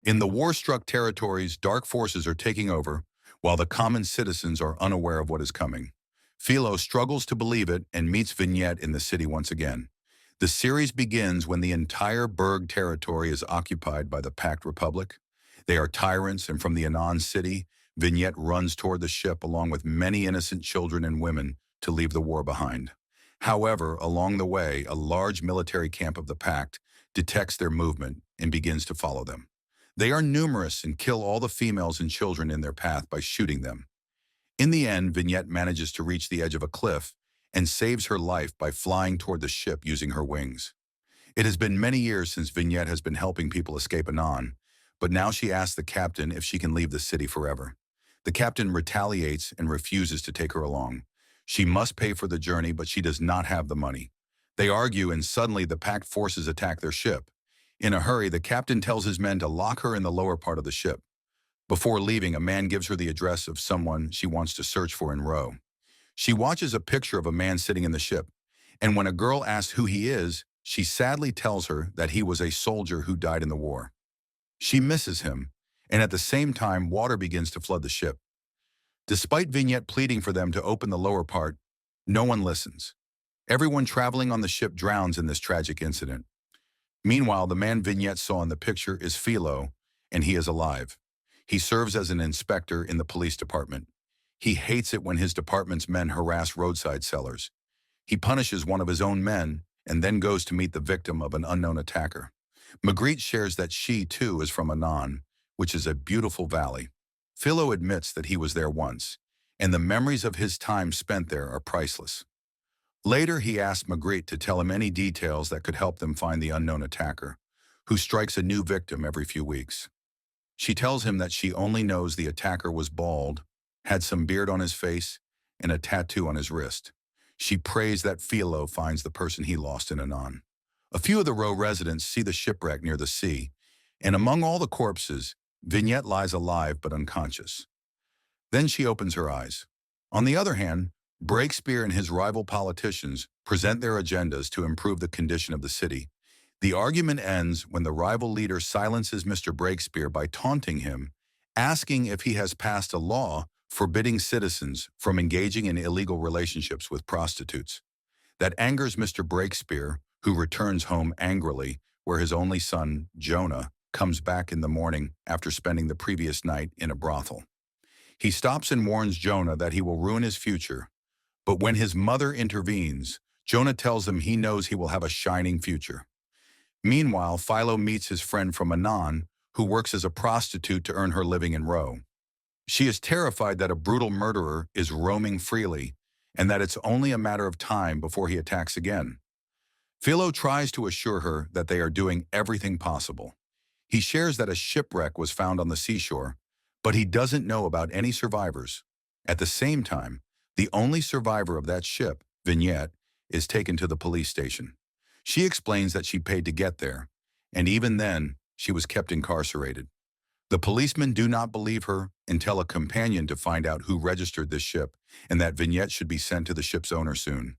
In the war-struck territories, dark forces are taking over, while the common citizens are unaware of what is coming. Philo struggles to believe it and meets Vignette in the city once again. The series begins when the entire Berg territory is occupied by the Pact Republic. They are tyrants, and from the Anon city, Vignette runs toward the ship along with many innocent children and women to leave the war behind. However, along the way, a large military camp of the Pact detects their movement and begins to follow them. They are numerous and kill all the females and children in their path by shooting them. In the end, Vignette manages to reach the edge of a cliff and saves her life by flying toward the ship using her wings. It has been many years since Vignette has been helping people escape Anon, but now she asks the captain if she can leave the city forever. The captain retaliates and refuses to take her along. She must pay for the journey, but she does not have the money. They argue, and suddenly the Pact forces attack their ship. In a hurry, the captain tells his men to lock her in the lower part of the ship. Before leaving, a man gives her the address of someone she wants to search for in Row. She watches a picture of a man sitting in the ship, and when a girl asks who he is, she sadly tells her that he was a soldier who died in the war. She misses him, and at the same time, water begins to flood the ship. Despite Vignette pleading for them to open the lower part, no one listens. Everyone traveling on the ship drowns in this tragic incident. Meanwhile, the man Vignette saw in the picture is Philo, and he is alive. He serves as an inspector in the police department. He hates it when his department's men harass roadside sellers. He punishes one of his own men and then goes to meet the victim of an unknown attacker. Magritte shares that she, too, is from Anon, which is a beautiful valley. Philo admits that he was there once, and the memories of his time spent there are priceless. Later, he asks Magritte to tell him any details that could help them find the unknown attacker, who strikes a new victim every few weeks. She tells him that she only knows the attacker was bald, had some beard on his face, and a tattoo on his wrist. She prays that Philo finds the person he lost in Anon. A few of the Row residents see the shipwreck near the sea, and among all the corpses, Vignette lies alive but unconscious. Then she opens her eyes. On the other hand, Breakspear and his rival politicians present their agendas to improve the condition of the city. The argument ends when the rival leader silences Mr. Breakspear by taunting him, asking if he has passed a law forbidding citizens from engaging in illegal relationships with prostitutes. That angers Mr. Breakspear, who returns home angrily, where his only son, Jonah, comes back in the morning after spending the previous night in a brothel. He stops and warns Jonah that he will ruin his future, but when his mother intervenes, Jonah tells him he knows he will have a shining future. Meanwhile, Philo meets his friend from Anon, who works as a prostitute to earn her living in Row. She is terrified that a brutal murderer is roaming freely, and that it's only a matter of time before he attacks again. Philo tries to assure her that they are doing everything possible. He shares that a shipwreck was found on the seashore, but he doesn't know about any survivors. At the same time, the only survivor of that ship, Vignette, is taken to the police station. She explains that she paid to get there, and even then, she was kept incarcerated. The policemen do not believe her and tell a companion to find out who registered this ship and that Vignette should be sent to the ship's owner soon.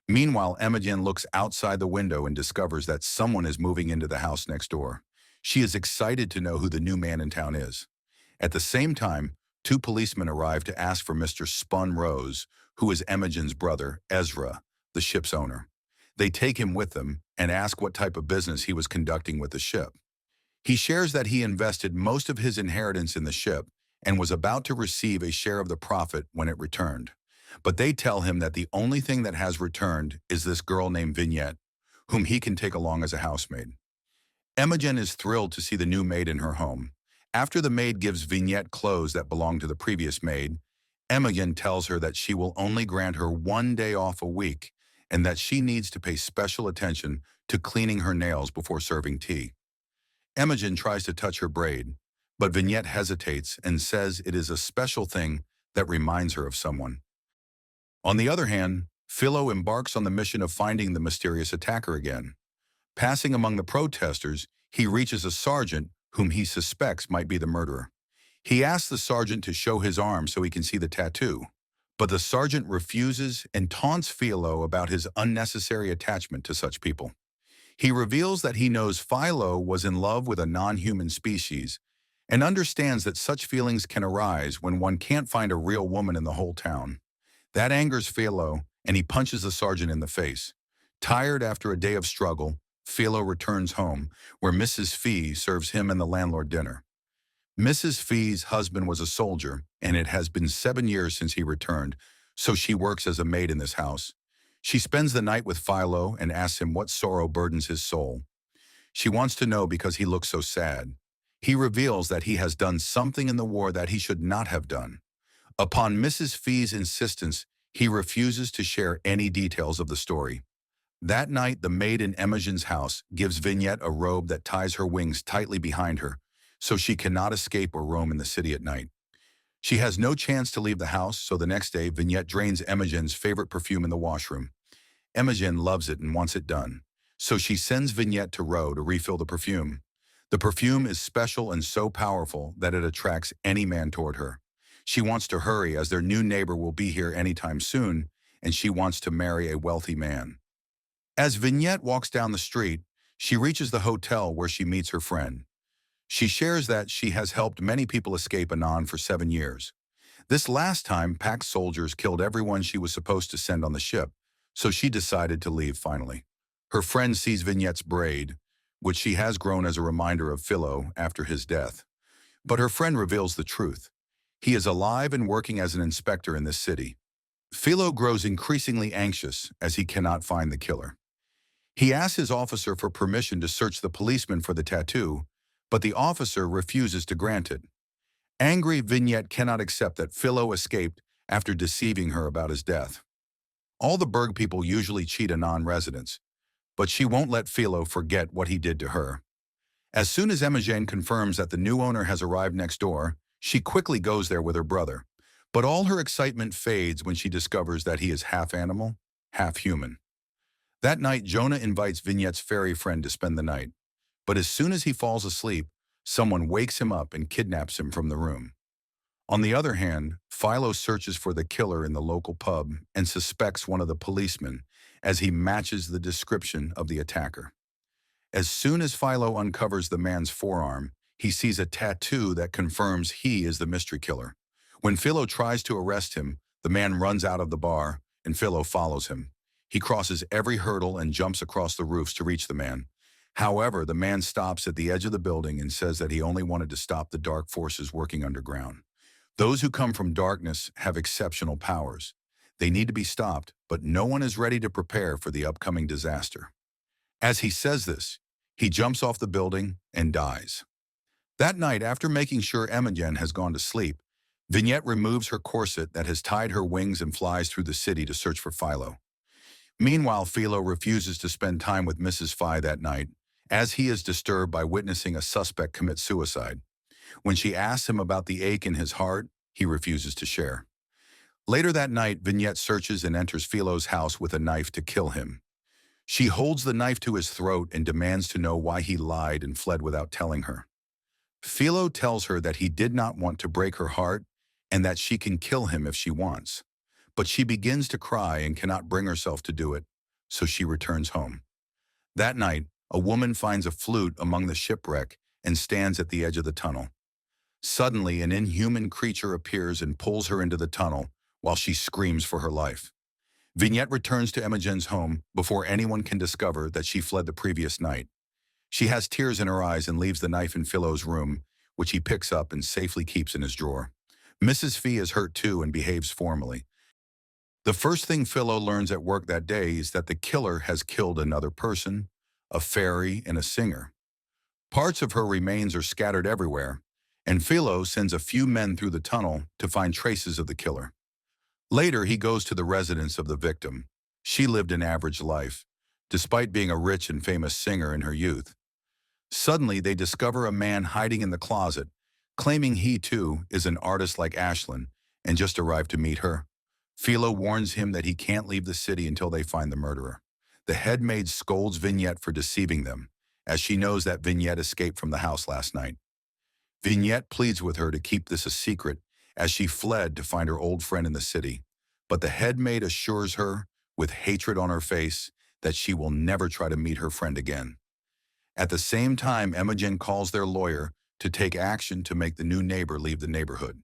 Meanwhile, Imogen looks outside the window and discovers that someone is moving into the house next door. She is excited to know who the new man in town is. At the same time, two policemen arrive to ask for Mr. Spun Rose, who is Imogen's brother, Ezra, the ship's owner. They take him with them and ask what type of business he was conducting with the ship. He shares that he invested most of his inheritance in the ship and was about to receive a share of the profit when it returned. But they tell him that the only thing that has returned is this girl named Vignette, whom he can take along as a housemaid. Imogen is thrilled to see the new maid in her home. After the maid gives Vignette clothes that belonged to the previous maid, Imogen tells her that she will only grant her 1 day off a week and that she needs to pay special attention to cleaning her nails before serving tea. Imogen tries to touch her braid, but Vignette hesitates and says it is a special thing that reminds her of someone. On the other hand, Philo embarks on the mission of finding the mysterious attacker again. Passing among the protesters, he reaches a sergeant whom he suspects might be the murderer. He asks the sergeant to show his arm so he can see the tattoo, but the sergeant refuses and taunts Philo about his unnecessary attachment to such people. He reveals that he knows Philo was in love with a non-human species and understands that such feelings can arise when one can't find a real woman in the whole town. That angers Philo, and he punches the sergeant in the face. Tired after a day of struggle, Philo returns home, where Mrs. Fee serves him and the landlord dinner. Mrs. Fee's husband was a soldier, and it has been 7 years since he returned, so she works as a maid in this house. She spends the night with Philo and asks him what sorrow burdens his soul. She wants to know because he looks so sad. He reveals that he has done something in the war that he should not have done. Upon Mrs. Fee's insistence, he refuses to share any details of the story. That night, the maid in Imogen's house gives Vignette a robe that ties her wings tightly behind her, so she cannot escape or roam in the city at night. She has no chance to leave the house, so the next day, Vignette drains Imogen's favorite perfume in the washroom. Imogen loves it and wants it done, so she sends Vignette to Roe to refill the perfume. The perfume is special and so powerful that it attracts any man toward her. She wants to hurry as their new neighbor will be here anytime soon, and she wants to marry a wealthy man. As Vignette walks down the street, she reaches the hotel where she meets her friend. She shares that she has helped many people escape Anon for 7 years. This last time, packed soldiers killed everyone she was supposed to send on the ship, so she decided to leave finally. Her friend sees Vignette's braid, which she has grown as a reminder of Philo after his death. But her friend reveals the truth. He is alive and working as an inspector in this city. Philo grows increasingly anxious as he cannot find the killer. He asks his officer for permission to search the policeman for the tattoo, but the officer refuses to grant it. Angry, Vignette cannot accept that Philo escaped after deceiving her about his death. All the Berg people usually cheat Anon residents, but she won't let Philo forget what he did to her. As soon as Imogen confirms that the new owner has arrived next door, she quickly goes there with her brother. But all her excitement fades when she discovers that he is half animal, half human. That night, Jonah invites Vignette's fairy friend to spend the night. But as soon as he falls asleep, someone wakes him up and kidnaps him from the room. On the other hand, Philo searches for the killer in the local pub and suspects one of the policemen as he matches the description of the attacker. As soon as Philo uncovers the man's forearm, he sees a tattoo that confirms he is the mystery killer. When Philo tries to arrest him, the man runs out of the bar, and Philo follows him. He crosses every hurdle and jumps across the roofs to reach the man. However, the man stops at the edge of the building and says that he only wanted to stop the dark forces working underground. Those who come from darkness have exceptional powers. They need to be stopped, but no one is ready to prepare for the upcoming disaster. As he says this, he jumps off the building and dies. That night, after making sure Imogen has gone to sleep, Vignette removes her corset that has tied her wings and flies through the city to search for Philo. Meanwhile, Philo refuses to spend time with Mrs. Fye that night, as he is disturbed by witnessing a suspect commit suicide. When she asks him about the ache in his heart, he refuses to share. Later that night, Vignette searches and enters Philo's house with a knife to kill him. She holds the knife to his throat and demands to know why he lied and fled without telling her. Philo tells her that he did not want to break her heart and that she can kill him if she wants. But she begins to cry and cannot bring herself to do it, so she returns home. That night, a woman finds a flute among the shipwreck and stands at the edge of the tunnel. Suddenly, an inhuman creature appears and pulls her into the tunnel while she screams for her life. Vignette returns to Imogen's home before anyone can discover that she fled the previous night. She has tears in her eyes and leaves the knife in Philo's room, which he picks up and safely keeps in his drawer. Mrs. Fee is hurt too and behaves formally. The first thing Philo learns at work that day is that the killer has killed another person, a fairy, and a singer. Parts of her remains are scattered everywhere, and Philo sends a few men through the tunnel to find traces of the killer. Later, he goes to the residence of the victim. She lived an average life, despite being a rich and famous singer in her youth. Suddenly, they discover a man hiding in the closet, claiming he too is an artist like Ashlyn and just arrived to meet her. Philo warns him that he can't leave the city until they find the murderer. The head maid scolds Vignette for deceiving them, as she knows that Vignette escaped from the house last night. Vignette pleads with her to keep this a secret as she fled to find her old friend in the city, but the head maid assures her, with hatred on her face, that she will never try to meet her friend again. At the same time, Imogen calls their lawyer to take action to make the new neighbor leave the neighborhood,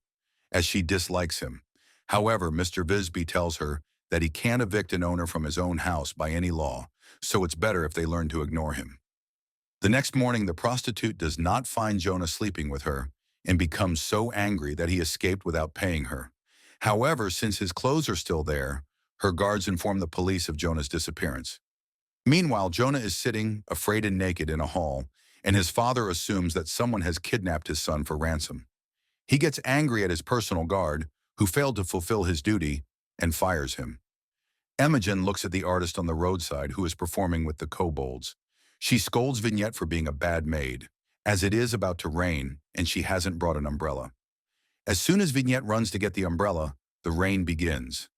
as she dislikes him. However, Mr. Visby tells her that he can't evict an owner from his own house by any law, so it's better if they learn to ignore him. The next morning, the prostitute does not find Jonah sleeping with her and becomes so angry that he escaped without paying her. However, since his clothes are still there, her guards inform the police of Jonah's disappearance. Meanwhile, Jonah is sitting, afraid and naked, in a hall, and his father assumes that someone has kidnapped his son for ransom. He gets angry at his personal guard, who failed to fulfill his duty, and fires him. Imogen looks at the artist on the roadside who is performing with the kobolds. She scolds Vignette for being a bad maid, as it is about to rain and she hasn't brought an umbrella. As soon as Vignette runs to get the umbrella, the rain begins.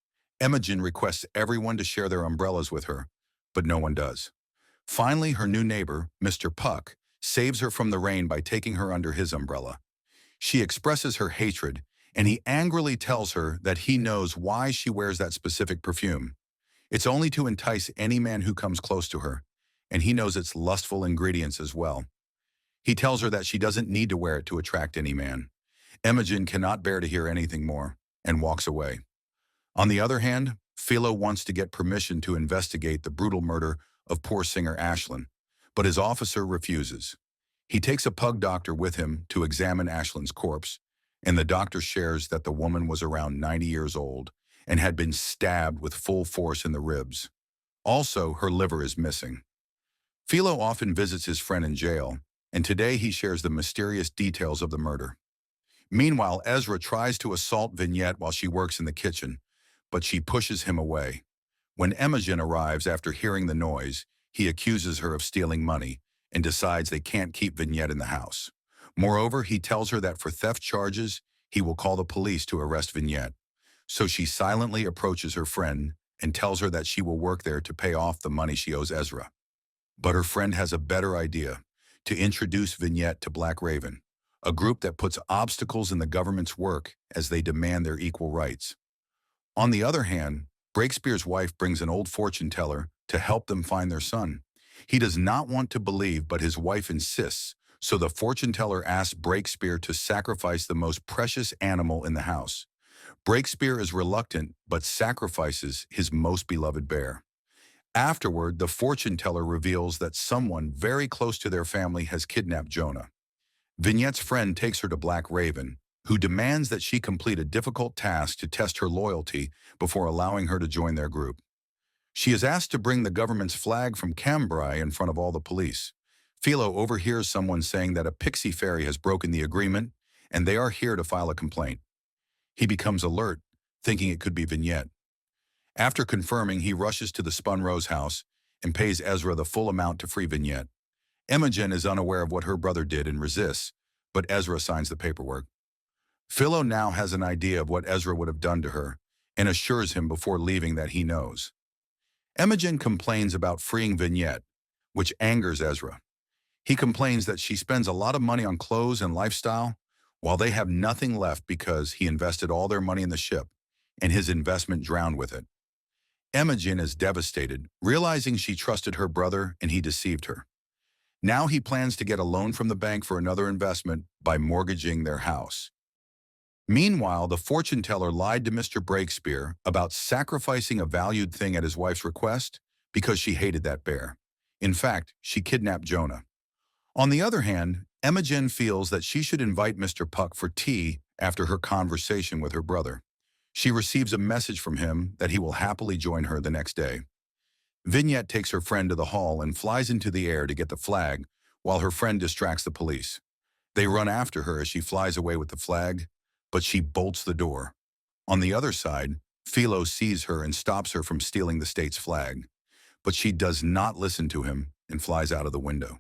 Imogen requests everyone to share their umbrellas with her, but no one does. Finally, her new neighbor, Mr. Puck, saves her from the rain by taking her under his umbrella. She expresses her hatred, and he angrily tells her that he knows why she wears that specific perfume. It's only to entice any man who comes close to her, and he knows its lustful ingredients as well. He tells her that she doesn't need to wear it to attract any man. Imogen cannot bear to hear anything more, and walks away. On the other hand, Philo wants to get permission to investigate the brutal murder of poor singer Ashlyn, but his officer refuses. He takes a pug doctor with him to examine Ashlyn's corpse, and the doctor shares that the woman was around 90 years old and had been stabbed with full force in the ribs. Also, her liver is missing. Philo often visits his friend in jail, and today he shares the mysterious details of the murder. Meanwhile, Ezra tries to assault Vignette while she works in the kitchen, but she pushes him away. When Imogen arrives after hearing the noise, he accuses her of stealing money and decides they can't keep Vignette in the house. Moreover, he tells her that for theft charges, he will call the police to arrest Vignette. So she silently approaches her friend and tells her that she will work there to pay off the money she owes Ezra. But her friend has a better idea: to introduce Vignette to Black Raven, a group that puts obstacles in the government's work as they demand their equal rights. On the other hand, Breakspear's wife brings an old fortune teller to help them find their son. He does not want to believe, but his wife insists, so the fortune teller asks Breakspear to sacrifice the most precious animal in the house. Breakspear is reluctant, but sacrifices his most beloved bear. Afterward, the fortune teller reveals that someone very close to their family has kidnapped Jonah. Vignette's friend takes her to Black Raven, who demands that she complete a difficult task to test her loyalty before allowing her to join their group. She is asked to bring the government's flag from Cambrai in front of all the police. Philo overhears someone saying that a pixie fairy has broken the agreement, and they are here to file a complaint. He becomes alert, thinking it could be Vignette. After confirming, he rushes to the Spun Rose house and pays Ezra the full amount to free Vignette. Imogen is unaware of what her brother did and resists, but Ezra signs the paperwork. Philo now has an idea of what Ezra would have done to her and assures him before leaving that he knows. Imogen complains about freeing Vignette, which angers Ezra. He complains that she spends a lot of money on clothes and lifestyle, while they have nothing left because he invested all their money in the ship, and his investment drowned with it. Imogen is devastated, realizing she trusted her brother and he deceived her. Now he plans to get a loan from the bank for another investment by mortgaging their house. Meanwhile, the fortune teller lied to Mr. Breakspear about sacrificing a valued thing at his wife's request because she hated that bear. In fact, she kidnapped Jonah. On the other hand, Imogen feels that she should invite Mr. Puck for tea after her conversation with her brother. She receives a message from him that he will happily join her the next day. Vignette takes her friend to the hall and flies into the air to get the flag, while her friend distracts the police. They run after her as she flies away with the flag, but she bolts the door. On the other side, Philo sees her and stops her from stealing the state's flag, but she does not listen to him and flies out of the window.